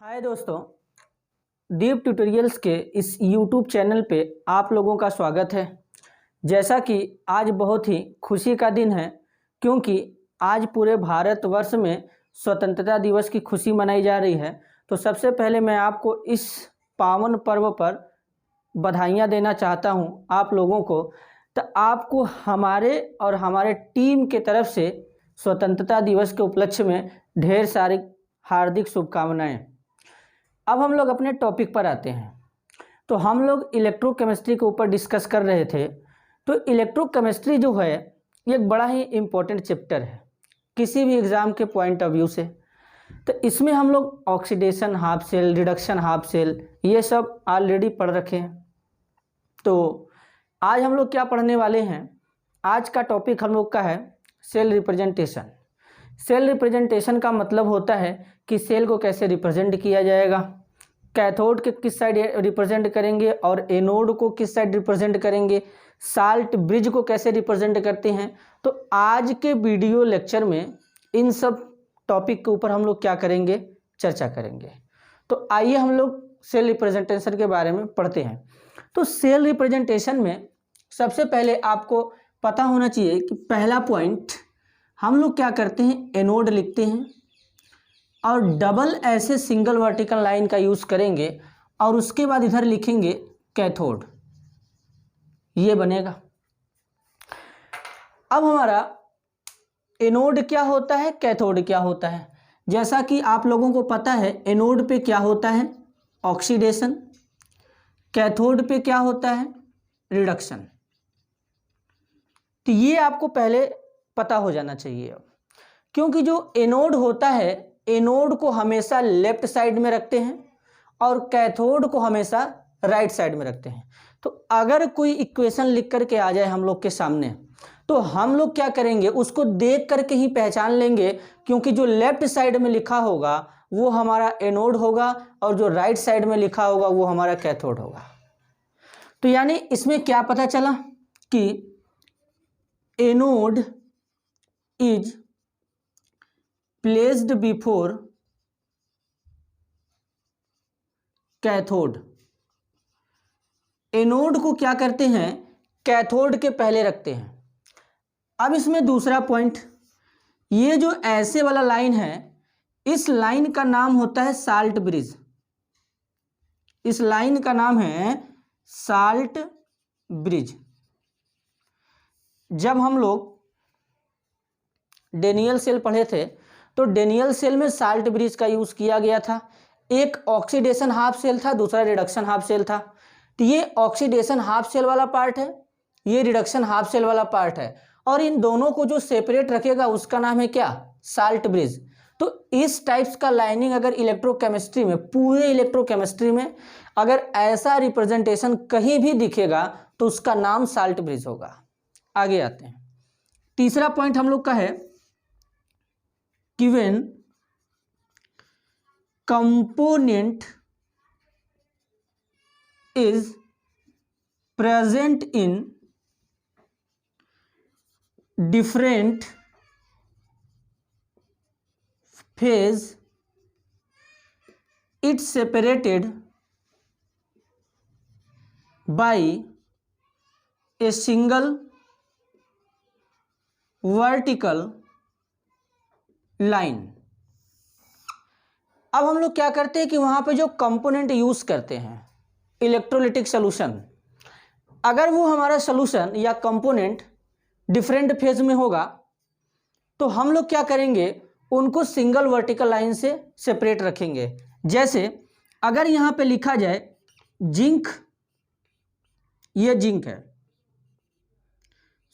हाय दोस्तों, deep tutorials के इस यूट्यूब चैनल पे आप लोगों का स्वागत है। जैसा कि आज बहुत ही खुशी का दिन है क्योंकि आज पूरे भारतवर्ष में स्वतंत्रता दिवस की खुशी मनाई जा रही है। तो सबसे पहले मैं आपको इस पावन पर्व पर बधाइयाँ देना चाहता हूँ आप लोगों को। तो आपको हमारे और हमारे टीम के तरफ से स्वतंत्रता दिवस के उपलक्ष्य में ढेर सारी हार्दिक शुभकामनाएँ। अब हम लोग अपने टॉपिक पर आते हैं। तो हम लोग इलेक्ट्रोकेमिस्ट्री के ऊपर डिस्कस कर रहे थे। तो इलेक्ट्रोकेमिस्ट्री जो है ये एक बड़ा ही इम्पोर्टेंट चैप्टर है किसी भी एग्ज़ाम के पॉइंट ऑफ व्यू से। तो इसमें हम लोग oxidation half cell, reduction half cell, ये सब ऑलरेडी पढ़ रखे हैं। तो आज हम लोग क्या पढ़ने वाले हैं, आज का टॉपिक हम लोग का है सेल रिप्रेजेंटेशन। सेल रिप्रेजेंटेशन का मतलब होता है कि सेल को कैसे रिप्रेजेंट किया जाएगा, कैथोड के किस साइड रिप्रेजेंट करेंगे और एनोड को किस साइड रिप्रेजेंट करेंगे, साल्ट ब्रिज को कैसे रिप्रेजेंट करते हैं। तो आज के वीडियो लेक्चर में इन सब टॉपिक के ऊपर हम लोग क्या करेंगे, चर्चा करेंगे। तो आइए हम लोग सेल रिप्रेजेंटेशन के बारे में पढ़ते हैं। तो सेल रिप्रेजेंटेशन में सबसे पहले आपको पता होना चाहिए कि पहला पॉइंट हम लोग क्या करते हैं, एनोड लिखते हैं और डबल ऐसे सिंगल वर्टिकल लाइन का यूज़ करेंगे और उसके बाद इधर लिखेंगे कैथोड, ये बनेगा। अब हमारा एनोड क्या होता है, कैथोड क्या होता है। जैसा कि आप लोगों को पता है एनोड पे क्या होता है, ऑक्सीडेशन, कैथोड पे क्या होता है, रिडक्शन। तो ये आपको पहले पता हो जाना चाहिए। क्योंकि जो एनोड होता है, एनोड को हमेशा लेफ्ट साइड में रखते हैं और कैथोड को हमेशा राइट साइड में रखते हैं। तो अगर कोई इक्वेशन लिख करके आ जाए हम लोग के सामने तो हम लोग क्या करेंगे, उसको देख करके ही पहचान लेंगे, क्योंकि जो लेफ्ट साइड में लिखा होगा वो हमारा एनोड होगा और जो राइट साइड में लिखा होगा वो हमारा कैथोड होगा। तो यानी इसमें क्या पता चला कि anode is placed before cathode. Anode को क्या करते हैं, कैथोड के पहले रखते हैं। अब इसमें दूसरा पॉइंट, ये जो ऐसे वाला लाइन है, इस लाइन का नाम होता है साल्ट ब्रिज। इस लाइन का नाम है साल्ट ब्रिज। जब हम लोग डेनियल सेल पढ़े थे तो डेनियल सेल में साल्ट ब्रिज का यूज किया गया था। एक ऑक्सीडेशन हाफ सेल था, दूसरा रिडक्शन हाफ सेल था। तो ये ऑक्सीडेशन हाफ सेल वाला पार्ट है, ये रिडक्शन हाफ सेल वाला पार्ट है, और इन दोनों को जो सेपरेट रखेगा उसका नाम है क्या, साल्ट ब्रिज। तो इस टाइप्स का लाइनिंग अगर इलेक्ट्रोकेमिस्ट्री में, पूरे इलेक्ट्रोकेमिस्ट्री में अगर ऐसा रिप्रेजेंटेशन कहीं भी दिखेगा तो उसका नाम साल्ट ब्रिज होगा। आगे आते हैं। तीसरा पॉइंट हम लोग का है कि when component is present in different phase, it separated by a single vertical line. अब हम लोग क्या करते हैं कि वहां पे जो कंपोनेंट यूज करते हैं, इलेक्ट्रोलिटिक सॉल्यूशन, अगर वो हमारा सॉल्यूशन या कंपोनेंट डिफरेंट फेज में होगा तो हम लोग क्या करेंगे, उनको सिंगल वर्टिकल लाइन से सेपरेट रखेंगे। जैसे अगर यहां पे लिखा जाए जिंक, ये जिंक है,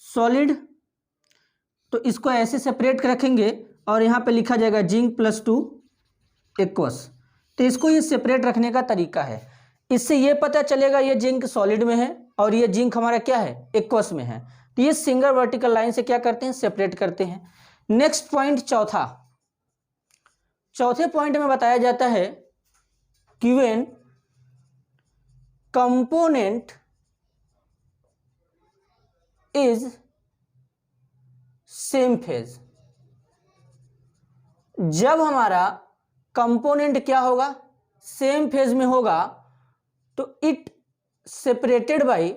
सॉलिड, तो इसको ऐसे सेपरेट रखेंगे और यहाँ पे लिखा जाएगा जिंक +2 एक्वस। तो इसको ये सेपरेट रखने का तरीका है। इससे ये पता चलेगा ये जिंक सॉलिड में है और ये जिंक हमारा क्या है, एक्वस में है। तो ये सिंगल वर्टिकल लाइन से क्या करते हैं, सेपरेट करते हैं। नेक्स्ट पॉइंट चौथे पॉइंट में बताया जाता है कि when component is same phase, जब हमारा कंपोनेंट क्या होगा, सेम फेज में होगा तो इट सेपरेटेड बाई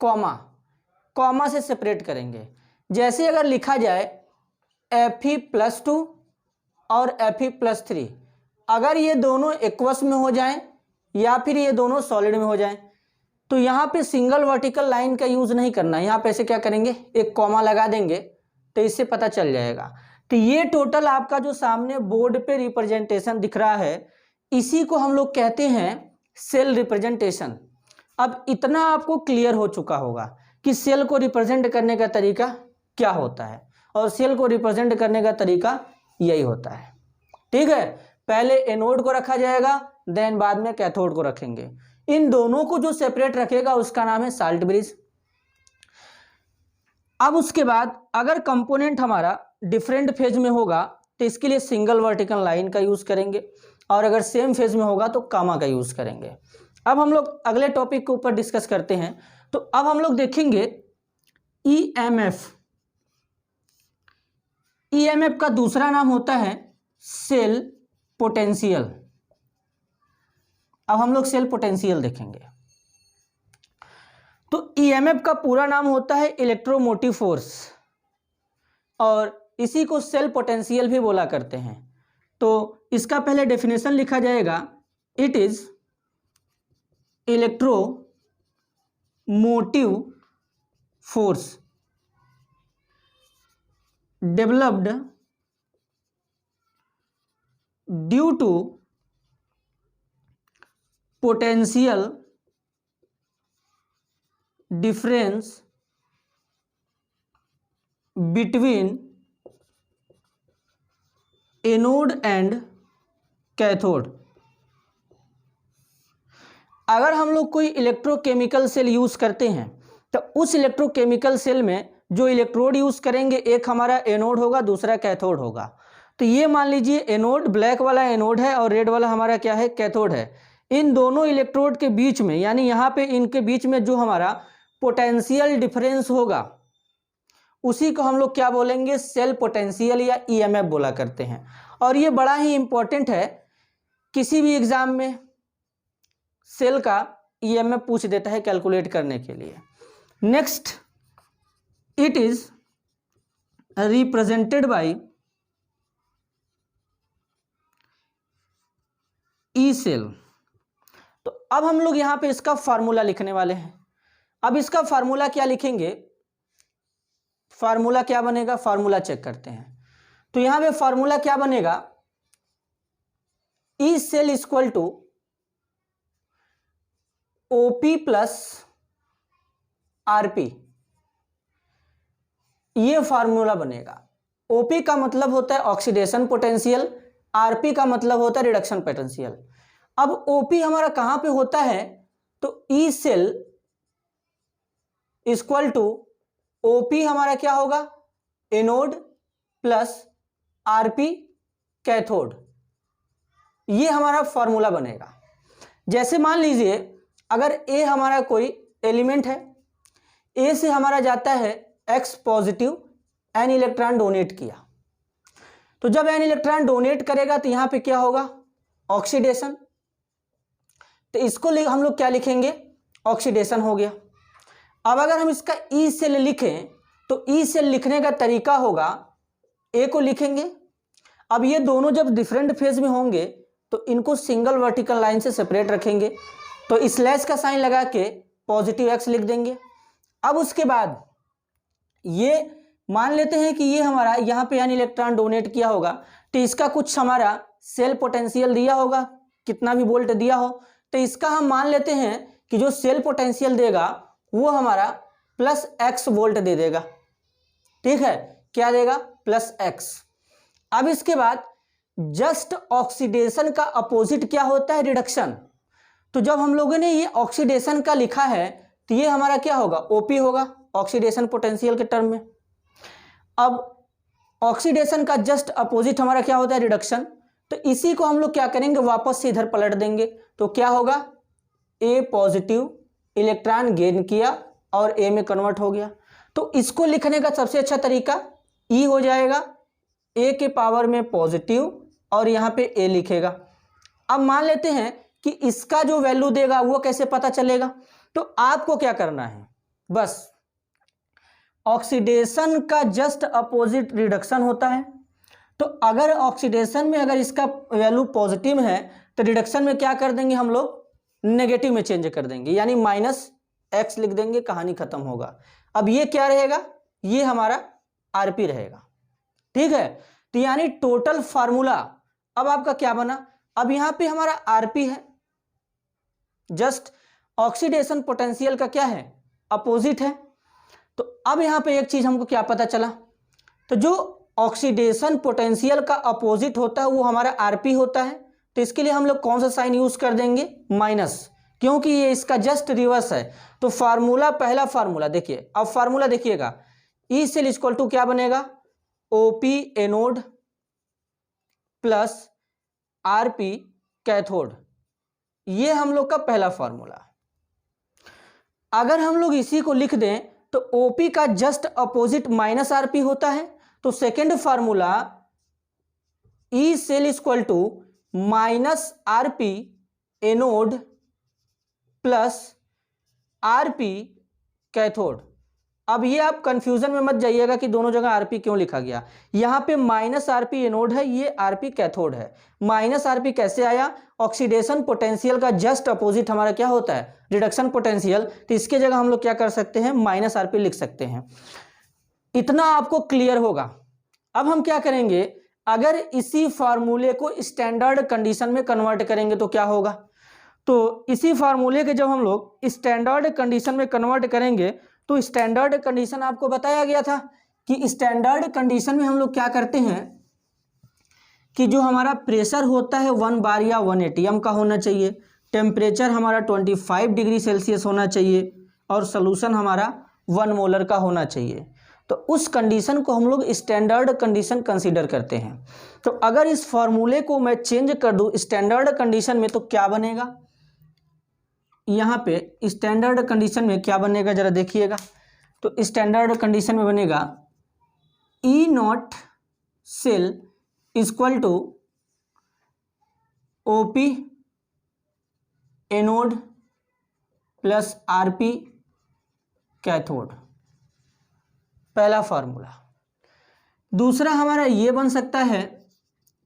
कॉमा से सेपरेट करेंगे। जैसे अगर लिखा जाए Fe+2 और Fe+3, अगर ये दोनों एक्वस में हो जाएं या फिर ये दोनों सॉलिड में हो जाएं तो यहाँ पे सिंगल वर्टिकल लाइन का यूज नहीं करना, यहाँ पे ऐसे क्या करेंगे, एक कॉमा लगा देंगे तो इससे पता चल जाएगा। तो ये टोटल आपका जो सामने बोर्ड पे रिप्रेजेंटेशन दिख रहा है इसी को हम लोग कहते हैं सेल रिप्रेजेंटेशन। अब इतना आपको क्लियर हो चुका होगा कि सेल को रिप्रेजेंट करने का तरीका क्या होता है, और सेल को रिप्रेजेंट करने का तरीका यही होता है। ठीक है, पहले एनोड को रखा जाएगा, देन बाद में कैथोड को रखेंगे। इन दोनों को जो सेपरेट रखेगा उसका नाम है साल्ट ब्रिज। अब उसके बाद अगर कंपोनेंट हमारा डिफरेंट फेज में होगा तो इसके लिए सिंगल वर्टिकल लाइन का यूज करेंगे, और अगर सेम फेज में होगा तो कामा का यूज करेंगे। अब हम लोग अगले टॉपिक के ऊपर डिस्कस करते हैं। तो अब हम लोग देखेंगे ईएमएफ। ईएमएफ का दूसरा नाम होता है सेल पोटेंशियल। अब हम लोग सेल पोटेंशियल देखेंगे। तो ईएमएफ का पूरा नाम होता है इलेक्ट्रोमोटिव फोर्स, और इसी को सेल पोटेंशियल भी बोला करते हैं। तो इसका पहले डेफिनेशन लिखा जाएगा, it is electromotive force developed due to potential difference between anode and cathode. अगर हम लोग कोई इलेक्ट्रोकेमिकल सेल यूज करते हैं तो उस इलेक्ट्रोकेमिकल सेल में जो इलेक्ट्रोड यूज करेंगे, एक हमारा एनोड होगा, दूसरा कैथोड होगा। तो ये मान लीजिए एनोड, ब्लैक वाला एनोड है और रेड वाला हमारा क्या है, कैथोड है। इन दोनों इलेक्ट्रोड के बीच में, यानी यहाँ पे इनके बीच में जो हमारा पोटेंशियल डिफरेंस होगा उसी को हम लोग क्या बोलेंगे, सेल पोटेंशियल या ईएमएफ बोला करते हैं। और ये बड़ा ही इंपॉर्टेंट है, किसी भी एग्जाम में सेल का ईएमएफ पूछ देता है कैलकुलेट करने के लिए। Next, it is represented by E cell. तो अब हम लोग यहां पे इसका फार्मूला लिखने वाले हैं। अब इसका फार्मूला क्या लिखेंगे, फार्मूला क्या बनेगा, फार्मूला चेक करते हैं। तो यहां पे फार्मूला क्या बनेगा, E cell equal to OP plus RP, ये फार्मूला बनेगा। ओपी का मतलब होता है ऑक्सीडेशन पोटेंशियल, आरपी का मतलब होता है रिडक्शन पोटेंशियल। अब ओपी हमारा कहां पे होता है, तो E cell equal to OP हमारा क्या होगा, एनोड प्लस आरपी कैथोड, ये हमारा फॉर्मूला बनेगा। जैसे मान लीजिए अगर ए हमारा कोई एलिमेंट है, ए से हमारा जाता है x positive, an electron donate किया। तो जब एन इलेक्ट्रॉन डोनेट करेगा तो यहां पे क्या होगा, ऑक्सीडेशन। तो इसको हम लोग क्या लिखेंगे, ऑक्सीडेशन हो गया। अब अगर हम इसका ई सेल लिखें तो ई सेल लिखने का तरीका होगा, ए को लिखेंगे। अब ये दोनों जब डिफरेंट फेज में होंगे तो इनको सिंगल वर्टिकल लाइन से सेपरेट रखेंगे, तो स्लैश का साइन लगा के पॉजिटिव एक्स लिख देंगे। अब उसके बाद ये मान लेते हैं कि ये हमारा यहाँ पे एन इलेक्ट्रॉन डोनेट किया होगा, तो इसका कुछ हमारा सेल पोटेंशियल दिया होगा, कितना भी वोल्ट दिया हो, तो इसका हम मान लेते हैं कि जो सेल पोटेंशियल देगा वो हमारा प्लस एक्स वोल्ट दे देगा। ठीक है, क्या देगा, प्लस एक्स। अब इसके बाद जस्ट ऑक्सीडेशन का अपोजिट क्या होता है, रिडक्शन। तो जब हम लोगों ने ये ऑक्सीडेशन का लिखा है तो ये हमारा क्या होगा, ओपी होगा, ऑक्सीडेशन पोटेंशियल के टर्म में। अब ऑक्सीडेशन का जस्ट अपोजिट हमारा क्या होता है, रिडक्शन। तो इसी को हम लोग क्या करेंगे, वापस से इधर पलट देंगे। तो क्या होगा, ए पॉजिटिव इलेक्ट्रॉन गेन किया और ए में कन्वर्ट हो गया। तो इसको लिखने का सबसे अच्छा तरीका ई हो जाएगा, ए के पावर में पॉजिटिव और यहाँ पे ए लिखेगा। अब मान लेते हैं कि इसका जो वैल्यू देगा वो कैसे पता चलेगा, तो आपको क्या करना है, बस ऑक्सीडेशन का जस्ट अपोजिट रिडक्शन होता है। तो अगर ऑक्सीडेशन में अगर इसका वैल्यू पॉजिटिव है तो रिडक्शन में क्या कर देंगे हम लोग, नेगेटिव में चेंज कर देंगे, यानी -x लिख देंगे, कहानी खत्म होगा। अब ये क्या रहेगा, ये हमारा आरपी रहेगा, ठीक है। तो यानी टोटल फार्मूला अब आपका क्या बना, अब यहां पे हमारा आरपी है, जस्ट ऑक्सीडेशन पोटेंशियल का क्या है, अपोजिट है। तो अब यहां पे एक चीज हमको क्या पता चला, तो जो ऑक्सीडेशन पोटेंशियल का अपोजिट होता है वो हमारा आरपी होता है। तो इसके लिए हम लोग कौन सा साइन यूज कर देंगे, माइनस, क्योंकि ये इसका जस्ट रिवर्स है। तो फार्मूला, पहला फार्मूला देखिए, अब फार्मूला देखिएगा, ई सेल इक्वल टू क्या बनेगा, OP anode plus RP cathode, ये हम लोग का पहला फार्मूला। अगर हम लोग इसी को लिख दें तो ओपी का जस्ट अपोजिट माइनस आरपी होता है। तो second formula E cell equal to minus RP anode plus RP cathode. अब ये आप कंफ्यूजन में मत जाइएगा कि दोनों जगह आरपी क्यों लिखा गया, यहां पे माइनस आरपी एनोड है, ये आरपी कैथोड है। माइनस आरपी कैसे आया, ऑक्सीडेशन पोटेंशियल का जस्ट अपोजिट हमारा क्या होता है, रिडक्शन पोटेंशियल। तो इसके जगह हम लोग क्या कर सकते हैं, माइनस आरपी लिख सकते हैं। इतना आपको क्लियर होगा। अब हम क्या करेंगे, अगर इसी फार्मूले को स्टैंडर्ड कंडीशन में कन्वर्ट करेंगे तो क्या होगा, तो इसी फार्मूले के जब हम लोग स्टैंडर्ड कंडीशन में कन्वर्ट करेंगे तो स्टैंडर्ड कंडीशन आपको बताया गया था कि स्टैंडर्ड कंडीशन में हम लोग क्या करते हैं कि जो हमारा प्रेशर होता है 1 बार या 1 atm का होना चाहिए, टेम्परेचर हमारा 25 डिग्री सेल्सियस होना चाहिए और सोल्यूशन हमारा 1 मोलर का होना चाहिए। तो उस कंडीशन को हम लोग स्टैंडर्ड कंडीशन कंसीडर करते हैं। तो अगर इस फॉर्मूले को मैं चेंज कर दूं स्टैंडर्ड कंडीशन में तो क्या बनेगा, यहाँ पे स्टैंडर्ड कंडीशन में क्या बनेगा जरा देखिएगा। तो स्टैंडर्ड कंडीशन में बनेगा E not cell equal to OP anode plus RP cathode, पहला फार्मूला। दूसरा हमारा ये बन सकता है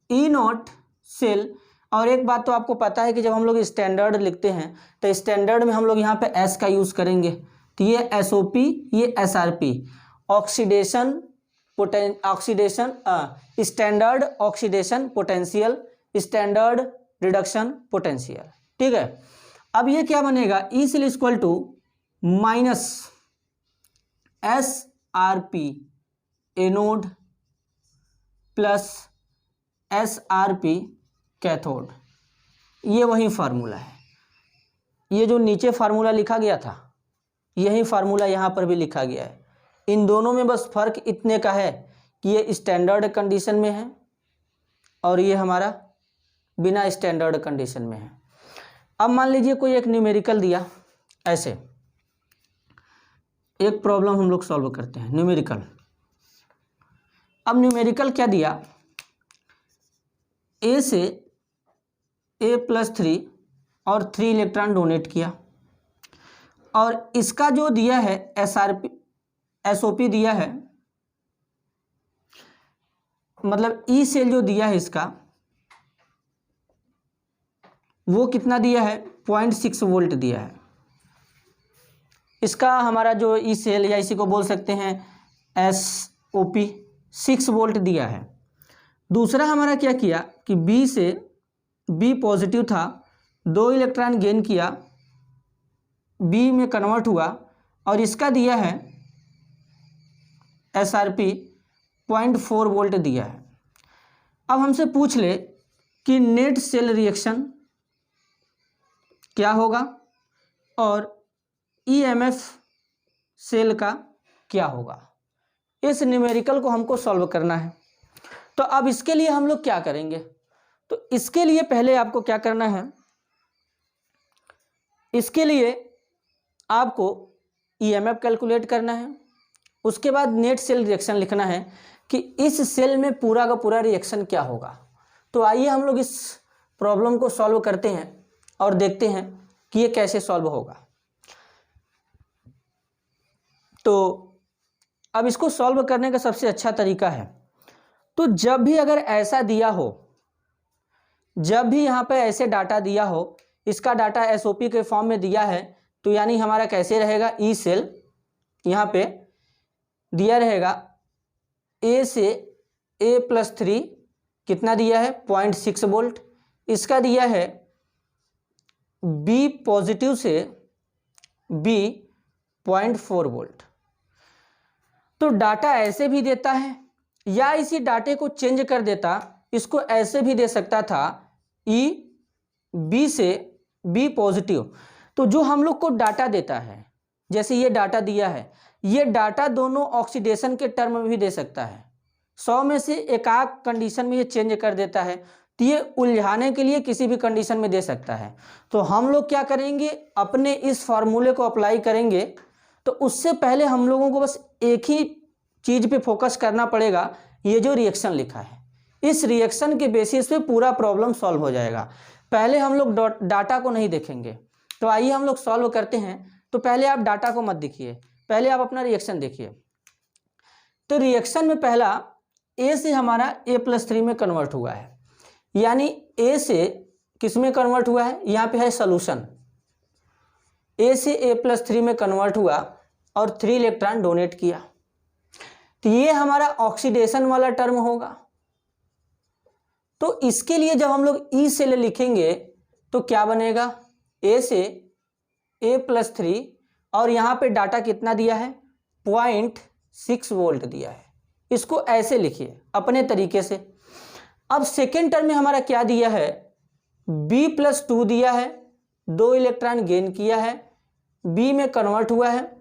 ई नॉट सेल, और एक बात तो आपको पता है कि जब हम लोग स्टैंडर्ड लिखते हैं तो स्टैंडर्ड में हम लोग यहाँ पे एस का यूज़ करेंगे। तो ये एसओपी, ये SRP, standard oxidation potential, standard reduction potential, ठीक है। अब ये क्या बनेगा, E cell equal to minus S R P anode plus S R P cathode, ये वही फार्मूला है। ये जो नीचे फार्मूला लिखा गया था यही फार्मूला यहाँ पर भी लिखा गया है। इन दोनों में बस फर्क इतने का है कि ये स्टैंडर्ड कंडीशन में है और ये हमारा बिना स्टैंडर्ड कंडीशन में है। अब मान लीजिए कोई एक न्यूमेरिकल दिया, ऐसे एक प्रॉब्लम हम लोग सॉल्व करते हैं न्यूमेरिकल। अब न्यूमेरिकल क्या दिया, ए से A+3 और 3 इलेक्ट्रॉन डोनेट किया, और इसका जो दिया है एसओपी दिया है, मतलब ई सेल जो दिया है इसका वो कितना दिया है, 0.6 वोल्ट दिया है। इसका हमारा जो ई सेल या इसी को बोल सकते हैं एसओपी 6 वोल्ट दिया है। दूसरा हमारा क्या किया कि बी से बी पॉजिटिव था, 2 इलेक्ट्रॉन गेन किया, बी में कन्वर्ट हुआ और इसका दिया है एसआरपी 0.4 वोल्ट दिया है। अब हमसे पूछ ले कि नेट सेल रिएक्शन क्या होगा और ईएमएफ सेल का क्या होगा। इस न्यूमेरिकल को हमको सॉल्व करना है। तो अब इसके लिए हम लोग क्या करेंगे, तो इसके लिए पहले आपको क्या करना है, इसके लिए आपको ईएमएफ कैलकुलेट करना है। उसके बाद नेट सेल रिएक्शन लिखना है कि इस सेल में पूरा का पूरा रिएक्शन क्या होगा। तो आइए हम लोग इस प्रॉब्लम को सॉल्व करते हैं और देखते हैं कि ये कैसे सॉल्व होगा। तो अब इसको सॉल्व करने का सबसे अच्छा तरीका है, तो जब भी अगर ऐसा दिया हो, जब भी यहाँ पे ऐसे डाटा दिया हो, इसका डाटा एसओपी के फॉर्म में दिया है, तो यानी हमारा कैसे रहेगा, ई सेल यहाँ पे दिया रहेगा ए से A+3 कितना दिया है 0.6 वोल्ट, इसका दिया है बी पॉजिटिव से B 0.4 वोल्ट। तो डाटा ऐसे भी देता है या इसी डाटे को चेंज कर देता, इसको ऐसे भी दे सकता था ई बी से बी पॉजिटिव। तो जो हम लोग को डाटा देता है, जैसे ये डाटा दिया है, ये डाटा दोनों ऑक्सीडेशन के टर्म में भी दे सकता है। 100 में से एकाध कंडीशन में ये चेंज कर देता है, तो ये उलझाने के लिए किसी भी कंडीशन में दे सकता है। तो हम लोग क्या करेंगे, अपने इस फार्मूले को अप्लाई करेंगे। तो उससे पहले हम लोगों को बस एक ही चीज़ पे फोकस करना पड़ेगा, ये जो रिएक्शन लिखा है, इस रिएक्शन के बेसिस पे पूरा प्रॉब्लम सॉल्व हो जाएगा। पहले हम लोग डाटा को नहीं देखेंगे। तो आइए हम लोग सॉल्व करते हैं। तो पहले आप डाटा को मत देखिए, पहले आप अपना रिएक्शन देखिए। तो रिएक्शन में पहला ए से हमारा A+3 में कन्वर्ट हुआ है, यानी ए से किस में कन्वर्ट हुआ है, यहाँ पे है सॉल्यूशन। ए से A+3 में कन्वर्ट हुआ और 3 इलेक्ट्रॉन डोनेट किया, तो ये हमारा ऑक्सीडेशन वाला टर्म होगा। तो इसके लिए जब हम लोग ई सेल लिखेंगे तो क्या बनेगा, ए से A+3 और यहाँ पे डाटा कितना दिया है 0.6 वोल्ट दिया है। इसको ऐसे लिखिए अपने तरीके से। अब सेकेंड टर्म में हमारा क्या दिया है, B+2 दिया है, 2 इलेक्ट्रॉन गेन किया है, B में कन्वर्ट हुआ है।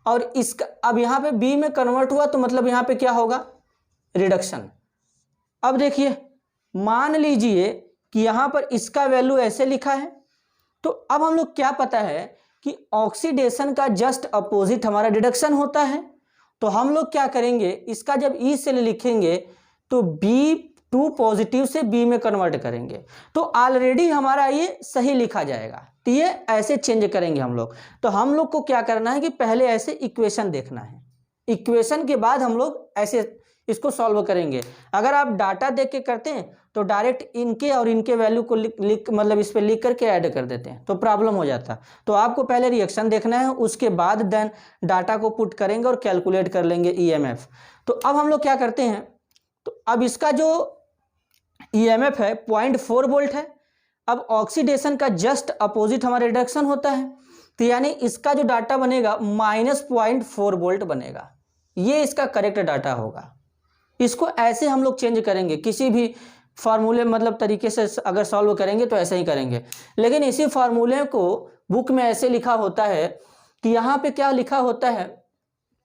और इसका अब यहाँ पे B में कन्वर्ट हुआ तो मतलब यहाँ पे क्या होगा, रिडक्शन। अब देखिए, मान लीजिए कि यहाँ पर इसका वैल्यू ऐसे लिखा है, तो अब हम लोग क्या पता है कि ऑक्सीडेशन का जस्ट अपोजिट हमारा रिडक्शन होता है। तो हम लोग क्या करेंगे, इसका जब ई सेल लिखेंगे तो B2 पॉजिटिव से B में कन्वर्ट करेंगे, तो ऑलरेडी हमारा ये सही लिखा जाएगा। तो ये ऐसे चेंज करेंगे हम लोग। तो हम लोग को क्या करना है कि पहले ऐसे इक्वेशन देखना है, इक्वेशन के बाद हम लोग ऐसे इसको सॉल्व करेंगे। अगर आप डाटा देख के करते हैं तो डायरेक्ट इनके और इनके वैल्यू को लिख मतलब इस पे लिख करके ऐड कर देते हैं, तो प्रॉब्लम हो जाता। तो आपको पहले रिएक्शन देखना है, उसके बाद देन डाटा को पुट करेंगे और कैलकुलेट कर लेंगे ईएमएफ। तो अब हम लोग क्या करते हैं, तो अब इसका जो ईएमएफ है 0.4 वोल्ट है। अब ऑक्सीडेशन का जस्ट अपोजिट हमारा रिडक्शन होता है, तो यानी इसका जो डाटा बनेगा -0.4 वोल्ट बनेगा। ये इसका करेक्ट डाटा होगा। इसको ऐसे हम लोग चेंज करेंगे, किसी भी फार्मूले मतलब तरीके से अगर सॉल्व करेंगे तो ऐसे ही करेंगे। लेकिन इसी फार्मूले को बुक में ऐसे लिखा होता है कि यहाँ पे क्या लिखा होता है,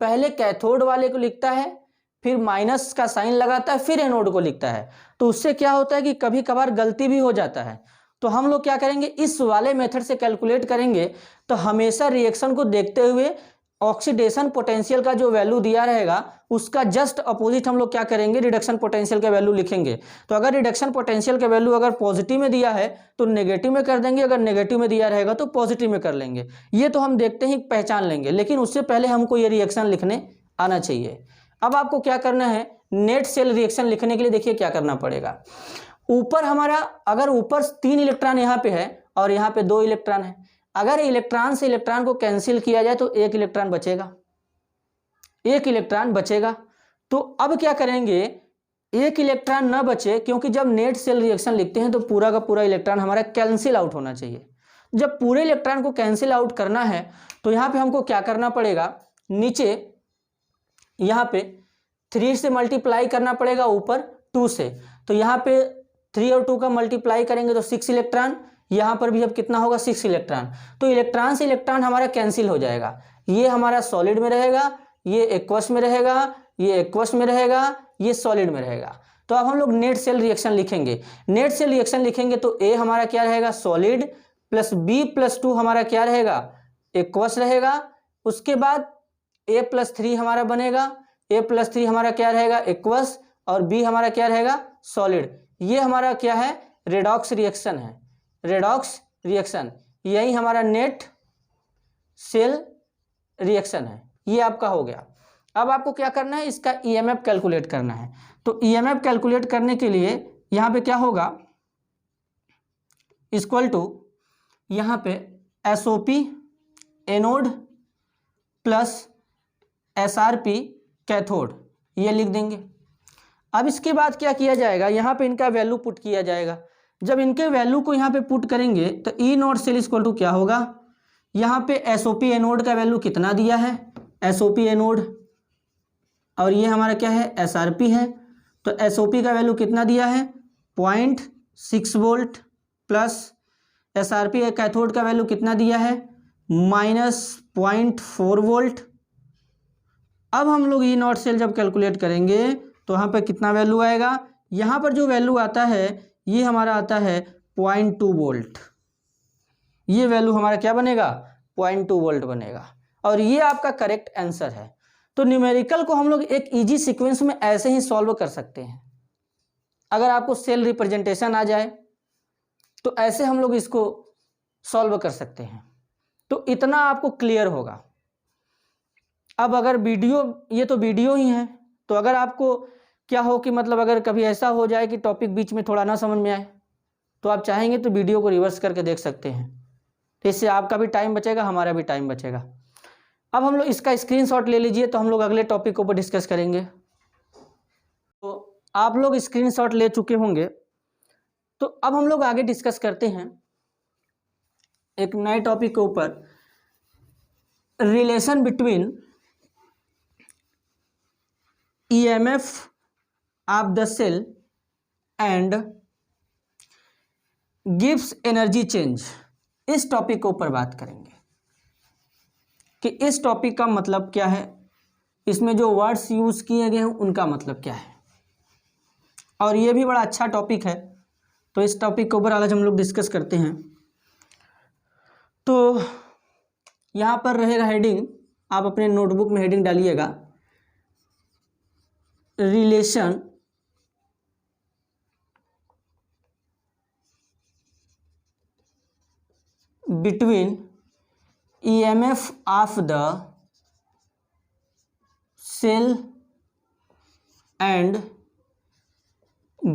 पहले कैथोड वाले को लिखता है, फिर माइनस का साइन लगाता है, फिर एनोड को लिखता है। तो उससे क्या होता है कि कभी कभार गलती भी हो जाता है। तो हम लोग क्या करेंगे, इस वाले मेथड से कैलकुलेट करेंगे। तो हमेशा रिएक्शन को देखते हुए ऑक्सीडेशन पोटेंशियल का जो वैल्यू दिया रहेगा उसका जस्ट अपोजिट हम लोग क्या करेंगे, रिडक्शन पोटेंशियल का वैल्यू लिखेंगे। तो अगर रिडक्शन पोटेंशियल का वैल्यू अगर पॉजिटिव में दिया है तो नेगेटिव में कर देंगे, अगर नेगेटिव में दिया रहेगा तो पॉजिटिव में कर लेंगे। ये तो हम देखते ही पहचान लेंगे, लेकिन उससे पहले हमको ये रिएक्शन लिखने आना चाहिए। अब आपको क्या करना है, नेट सेल रिएक्शन लिखने के लिए देखिए क्या करना पड़ेगा। ऊपर हमारा अगर ऊपर 3 इलेक्ट्रॉन यहाँ पे है और यहाँ पे 2 इलेक्ट्रॉन है, अगर इलेक्ट्रॉन से इलेक्ट्रॉन को कैंसिल किया जाए तो 1 इलेक्ट्रॉन बचेगा, 1 इलेक्ट्रॉन बचेगा। तो अब क्या करेंगे, 1 इलेक्ट्रॉन ना बचे, क्योंकि जब नेट सेल रिएक्शन लिखते हैं तो पूरा का पूरा इलेक्ट्रॉन हमारा कैंसिल आउट होना चाहिए। जब पूरे इलेक्ट्रॉन को कैंसिल आउट करना है तो यहाँ पे हमको क्या करना पड़ेगा, नीचे यहाँ पे 3 से मल्टीप्लाई करना पड़ेगा, ऊपर 2 से। तो यहाँ पे 3 और 2 का मल्टीप्लाई करेंगे तो 6 इलेक्ट्रॉन, यहाँ पर भी अब कितना होगा 6 इलेक्ट्रॉन। तो इलेक्ट्रॉन से इलेक्ट्रॉन हमारा कैंसिल हो जाएगा, ये हमारा सॉलिड में रहेगा, ये एक्वस में रहेगा, ये एक्वस में रहेगा, ये सॉलिड में रहेगा। तो अब हम लोग नेट सेल रिएक्शन लिखेंगे। नेट सेल रिएक्शन लिखेंगे तो ए हमारा क्या रहेगा, सॉलिड, प्लस B+2 हमारा क्या रहेगा, एक्वस रहेगा। उसके बाद A+3 हमारा बनेगा, A+3 हमारा क्या रहेगा, एक्वस, और बी हमारा क्या रहेगा, सॉलिड। ये हमारा क्या है, रेडॉक्स रिएक्शन है, रेडॉक्स रिएक्शन, यही हमारा नेट सेल रिएक्शन है। ये आपका हो गया। अब आपको क्या करना है, इसका ईएमएफ कैलकुलेट करना है। तो ईएमएफ कैलकुलेट करने के लिए यहाँ पे क्या होगा, इक्वल टू यहाँ पे SOP anode plus SRP cathode, ये लिख देंगे। अब इसके बाद क्या किया जाएगा, यहाँ पे इनका वैल्यू पुट किया जाएगा। जब इनके वैल्यू को यहाँ पे पुट करेंगे तो ई नोट सेल इक्वल टू क्या होगा, यहाँ पे एसओपी एनोड का वैल्यू कितना दिया है, एसओपी एनोड, और ये हमारा क्या है, एसआरपी है। तो एसओपी का वैल्यू कितना दिया है, 0.6 वोल्ट, प्लस एसआरपी कैथोड का वैल्यू कितना दिया है, -0.4 वोल्ट। अब हम लोग ई नॉट सेल जब कैलकुलेट करेंगे तो यहाँ पर कितना वैल्यू आएगा, यहाँ पर जो वैल्यू आता है ये हमारा आता है 0.2 वोल्ट। ये वैल्यू हमारा क्या बनेगा, 0.2 वोल्ट बनेगा, और ये आपका करेक्ट आंसर है। तो न्यूमेरिकल को हम लोग एक इजी सीक्वेंस में ऐसे ही सॉल्व कर सकते हैं। अगर आपको सेल रिप्रेजेंटेशन आ जाए तो ऐसे हम लोग इसको सॉल्व कर सकते हैं। तो इतना आपको क्लियर होगा। अब अगर वीडियो, ये तो वीडियो ही है, तो अगर आपको क्या हो कि मतलब अगर कभी ऐसा हो जाए कि टॉपिक बीच में थोड़ा ना समझ में आए तो आप चाहेंगे तो वीडियो को रिवर्स करके देख सकते हैं। तो इससे आपका भी टाइम बचेगा, हमारा भी टाइम बचेगा। अब हम लोग इसका स्क्रीनशॉट ले लीजिए, तो हम लोग अगले टॉपिक के ऊपर डिस्कस करेंगे। तो आप लोग स्क्रीनशॉट ले चुके होंगे, तो अब हम लोग आगे डिस्कस करते हैं एक नए टॉपिक के ऊपर, relation between EMF of the cell and Gibbs energy change. इस टॉपिक के ऊपर बात करेंगे कि इस टॉपिक का मतलब क्या है, इसमें जो वर्ड्स यूज किए गए हैं उनका मतलब क्या है, और ये भी बड़ा अच्छा टॉपिक है। तो इस टॉपिक के ऊपर आज हम लोग डिस्कस करते हैं। तो यहाँ पर रहेगा हेडिंग, आप अपने नोटबुक में हेडिंग डालिएगा, relation between EMF of the cell and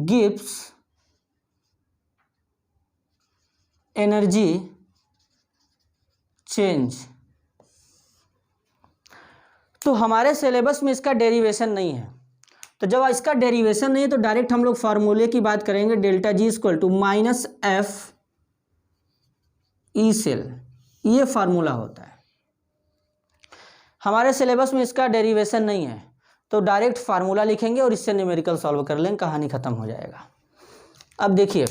gives energy change। तो हमारे सिलेबस में इसका डेरिवेशन नहीं है, तो जब इसका डेरिवेशन नहीं है तो डायरेक्ट हम लोग फार्मूले की बात करेंगे, delta G equal to -F E cell, ये फार्मूला होता है। हमारे सिलेबस में इसका डेरिवेशन नहीं है, तो डायरेक्ट फार्मूला लिखेंगे और इससे न्यूमेरिकल सॉल्व कर लेंगे, कहानी खत्म हो जाएगा। अब देखिए,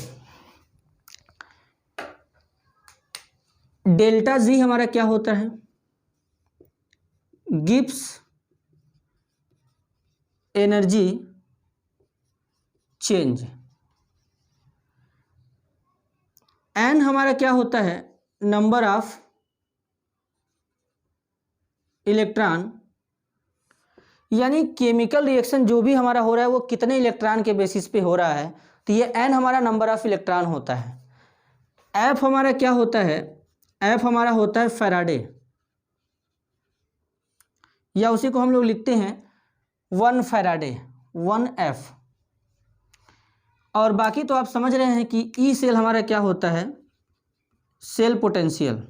डेल्टा जी हमारा क्या होता है, गिब्स एनर्जी चेंज। एन हमारा क्या होता है, नंबर ऑफ इलेक्ट्रॉन, यानी केमिकल रिएक्शन जो भी हमारा हो रहा है वो कितने इलेक्ट्रॉन के बेसिस पे हो रहा है, तो ये एन हमारा नंबर ऑफ इलेक्ट्रॉन होता है। एफ हमारा क्या होता है, एफ हमारा होता है फैराडे, या उसी को हम लोग लिखते हैं 1 फैराडे, 1F। और बाकी तो आप समझ रहे हैं कि ई सेल हमारा क्या होता है, सेल पोटेंशियल,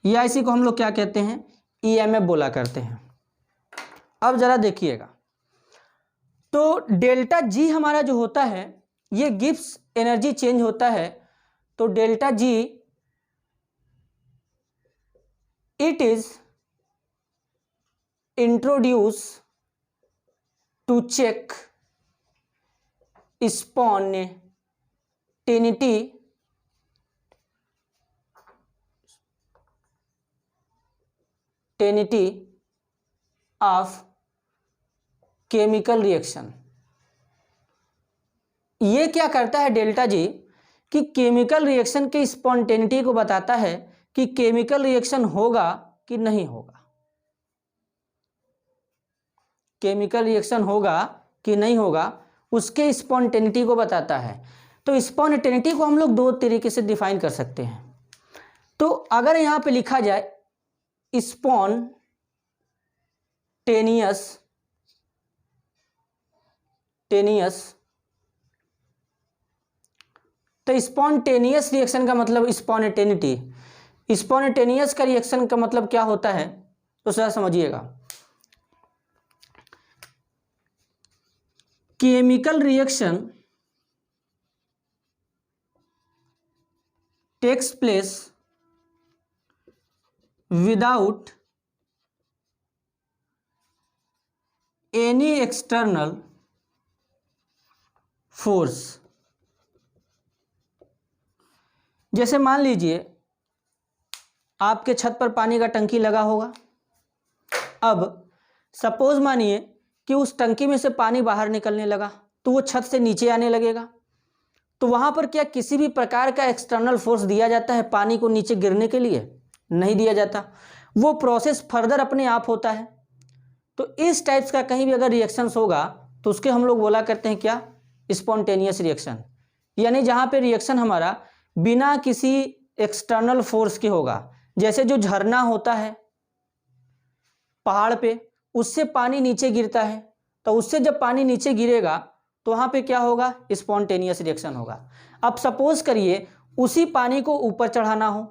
या इसी को हम लोग क्या कहते हैं, ईएमएफ बोला करते हैं। अब जरा देखिएगा, तो डेल्टा जी हमारा जो होता है ये गिब्स एनर्जी चेंज होता है। तो delta G it is introduce to check spontaneity of chemical reaction. ये क्या करता है डेल्टा जी, कि केमिकल रिएक्शन के स्पॉन्टेनिटी को बताता है कि केमिकल रिएक्शन होगा कि नहीं होगा। केमिकल रिएक्शन होगा कि नहीं होगा उसके स्पॉन्टेनिटी को बताता है। तो स्पॉन्टेनिटी को हम लोग दो तरीके से डिफाइन कर सकते हैं। तो अगर यहाँ पे लिखा जाए स्पॉन्टेनियस तो स्पॉन्टेनियस रिएक्शन का मतलब स्पॉन्टेनिटी। स्पॉन्टेनियस का रिएक्शन का मतलब क्या होता है तो जरा समझिएगा। Chemical reaction takes place without any external force. जैसे मान लीजिए आपके छत पर पानी का टंकी लगा होगा। अब सपोज मानिए कि उस टंकी में से पानी बाहर निकलने लगा तो वो छत से नीचे आने लगेगा। तो वहां पर क्या किसी भी प्रकार का एक्सटर्नल फोर्स दिया जाता है पानी को नीचे गिरने के लिए? नहीं दिया जाता, वो प्रोसेस फर्दर अपने आप होता है। तो इस टाइप्स का कहीं भी अगर रिएक्शंस होगा तो उसके हम लोग बोला करते हैं क्या? Spontaneous reaction. यानी जहां पे रिएक्शन हमारा बिना किसी एक्सटर्नल फोर्स के होगा। जैसे जो झरना होता है पहाड़ पे, उससे पानी नीचे गिरता है, तो उससे जब पानी नीचे गिरेगा तो वहां पे क्या होगा? स्पॉन्टेनियस रिएक्शन होगा। अब सपोज करिए उसी पानी को ऊपर चढ़ाना हो,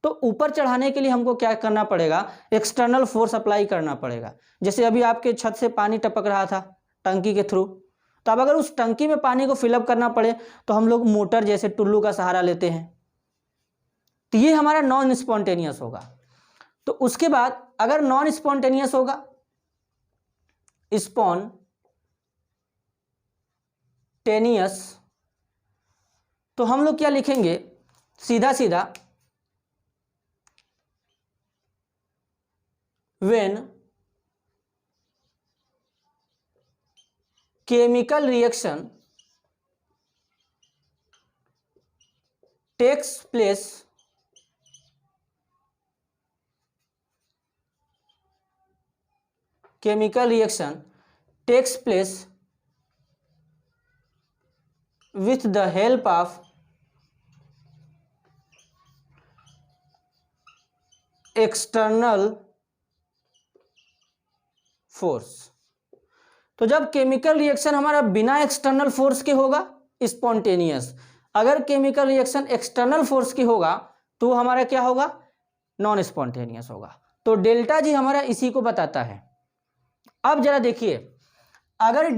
तो ऊपर चढ़ाने के लिए हमको क्या करना पड़ेगा? एक्सटर्नल फोर्स अप्लाई करना पड़ेगा। जैसे अभी आपके छत से पानी टपक रहा था टंकी के थ्रू, तो अब अगर उस टंकी में पानी को फिलअप करना पड़े तो हम लोग मोटर जैसे टुल्लू का सहारा लेते हैं, तो ये हमारा नॉन स्पॉन्टेनियस होगा। तो उसके बाद अगर नॉन स्पॉन्टेनियस होगा, स्पॉन्टेनियस, तो हम लोग क्या लिखेंगे? सीधा सीधा when chemical reaction takes place with the help of external force। तो जब केमिकल रिएक्शन हमारा बिना एक्सटर्नल फोर्स के होगा स्पॉन्टेनियस, अगर केमिकल रिएक्शन एक्सटर्नल फोर्स की होगा तो हमारा क्या होगा? नॉन स्पॉन्टेनियस होगा। तो डेल्टा जी हमारा इसी को बताता है। अब जरा देखिए, अगर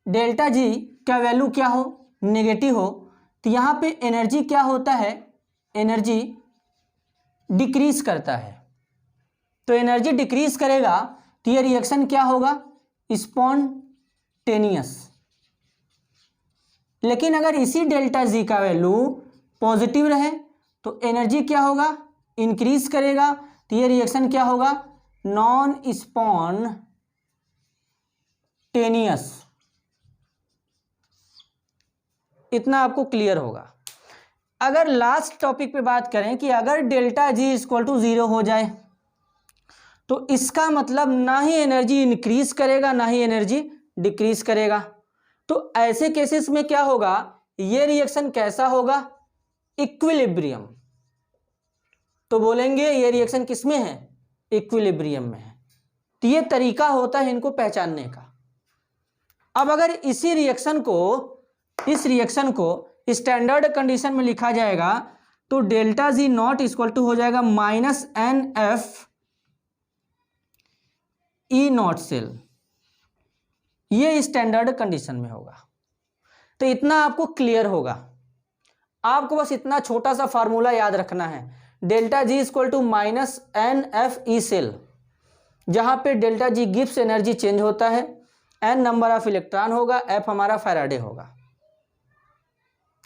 डेल्टा जी का वैल्यू क्या हो? नेगेटिव हो, तो यहां पे एनर्जी क्या होता है? एनर्जी डिक्रीज करता है। तो एनर्जी डिक्रीज करेगा तो ये रिएक्शन क्या होगा? स्पॉन्टेनियस। लेकिन अगर इसी डेल्टा जी का वैल्यू पॉजिटिव रहे तो एनर्जी क्या होगा? इंक्रीज करेगा, तो ये रिएक्शन क्या होगा? Non spontaneous. इतना आपको क्लियर होगा। अगर लास्ट टॉपिक पे बात करें कि अगर डेल्टा जी इक्वल टू 0 हो जाए तो इसका मतलब ना ही एनर्जी इंक्रीज करेगा ना ही एनर्जी डिक्रीज करेगा। तो ऐसे केसेस में क्या होगा? ये रिएक्शन कैसा होगा? इक्विलिब्रियम। तो बोलेंगे ये रिएक्शन किसमें है? इक्विलिब्रियम में है। तो ये तरीका होता है इनको पहचानने का। अब अगर इस रिएक्शन को स्टैंडर्ड कंडीशन में लिखा जाएगा तो delta G not equal to हो जाएगा -NF E नॉट सेल। ये स्टैंडर्ड कंडीशन में होगा। तो इतना आपको क्लियर होगा। आपको बस इतना छोटा सा फार्मूला याद रखना है, delta G equal to -NF E cell, जहां पे delta G Gibbs energy change होता है, N नंबर ऑफ इलेक्ट्रॉन होगा, F हमारा फैराडे होगा।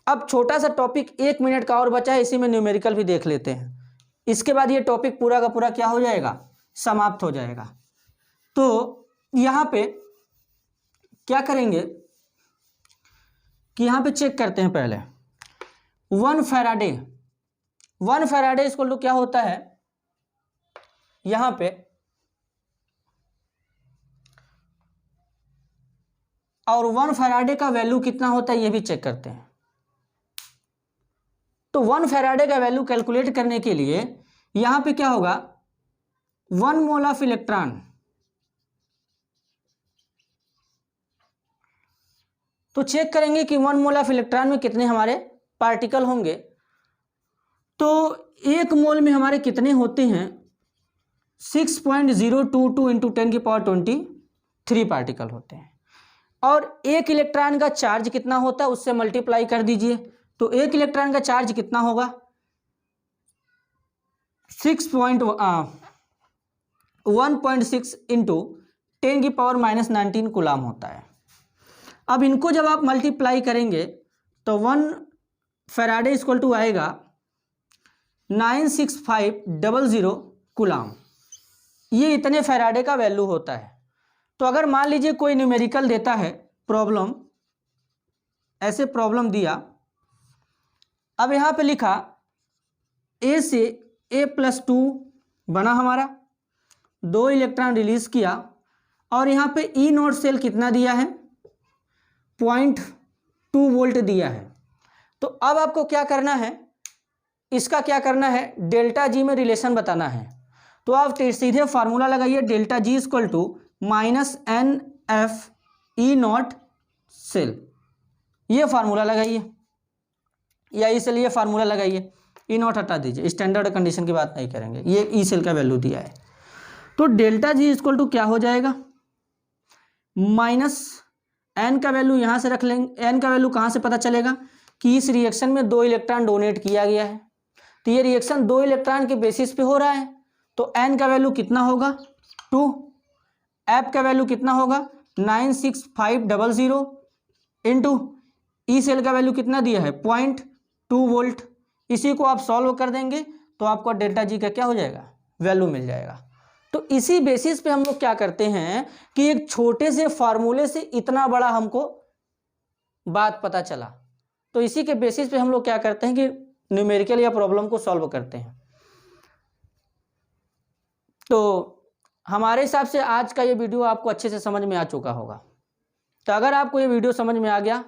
अब छोटा सा टॉपिक 1 मिनट का और बचा है, इसी में न्यूमेरिकल भी देख लेते हैं। इसके बाद ये टॉपिक पूरा का पूरा क्या हो जाएगा? समाप्त हो जाएगा। तो यहां पे क्या करेंगे कि यहां पे चेक करते हैं पहले 1 फैराडे इक्वल टू क्या होता है? यहां पे और 1 फैराडे का वैल्यू कितना होता है ये भी चेक करते हैं। तो 1 फैराडे का वैल्यू कैलकुलेट करने के लिए यहां पे क्या होगा, 1 मोल ऑफ इलेक्ट्रॉन, तो चेक करेंगे कि 1 मोल ऑफ इलेक्ट्रॉन में कितने हमारे पार्टिकल होंगे। तो 1 मोल में हमारे कितने होते हैं, 6.022 इंटू 10⁻23 पार्टिकल होते हैं। और 1 इलेक्ट्रॉन का चार्ज कितना होता है उससे मल्टीप्लाई कर दीजिए। तो 1 इलेक्ट्रॉन का चार्ज कितना होगा, 1.6 इंटू 10⁻19 कूलाम होता है। अब इनको जब आप मल्टीप्लाई करेंगे तो 1 फैराडे इक्वल टू आएगा 96500 कूलाम। ये इतने फैराडे का वैल्यू होता है। तो अगर मान लीजिए कोई न्यूमेरिकल देता है प्रॉब्लम, ऐसे प्रॉब्लम दिया, अब यहाँ पे लिखा ए से A+2 बना हमारा, 2 इलेक्ट्रॉन रिलीज किया और यहाँ पे ई नोट सेल कितना दिया है, 0.2 वोल्ट दिया है। तो अब आपको क्या करना है, इसका क्या करना है, डेल्टा जी में रिलेशन बताना है। तो आप सीधे फार्मूला लगाइए, delta G equal to -NF E not cell, ये फार्मूला लगाइए, या इसलिए फार्मूला लगाइए, ई नॉट हटा दीजिए, स्टैंडर्ड कंडीशन की बात नहीं करेंगे, ये ई सेल का वैल्यू दिया है। तो डेल्टा जी इक्वल टू क्या हो जाएगा, माइनस एन का वैल्यू यहाँ से रख लेंगे। एन का वैल्यू कहाँ से पता चलेगा कि इस रिएक्शन में 2 इलेक्ट्रॉन डोनेट किया गया है, तो ये रिएक्शन 2 इलेक्ट्रॉन के बेसिस पे हो रहा है। तो एन का वैल्यू कितना होगा 2, एफ का वैल्यू कितना होगा 96500 इंटू ई सेल का वैल्यू कितना दिया है 0.2 वोल्ट। इसी को आप सॉल्व कर देंगे तो आपको डेल्टा जी का क्या हो जाएगा, वैल्यू मिल जाएगा। तो इसी बेसिस पे हम लोग क्या करते हैं कि एक छोटे से फार्मूले से इतना बड़ा हमको बात पता चला, तो इसी के बेसिस पे हम लोग क्या करते हैं कि न्यूमेरिकल या प्रॉब्लम को सॉल्व करते हैं। तो हमारे हिसाब से आज का ये वीडियो आपको अच्छे से समझ में आ चुका होगा। तो अगर आपको ये वीडियो समझ में आ गया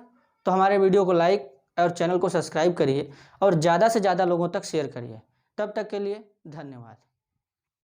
तो हमारे वीडियो को लाइक और चैनल को सब्सक्राइब करिए और ज़्यादा से ज़्यादा लोगों तक शेयर करिए। तब तक के लिए धन्यवाद।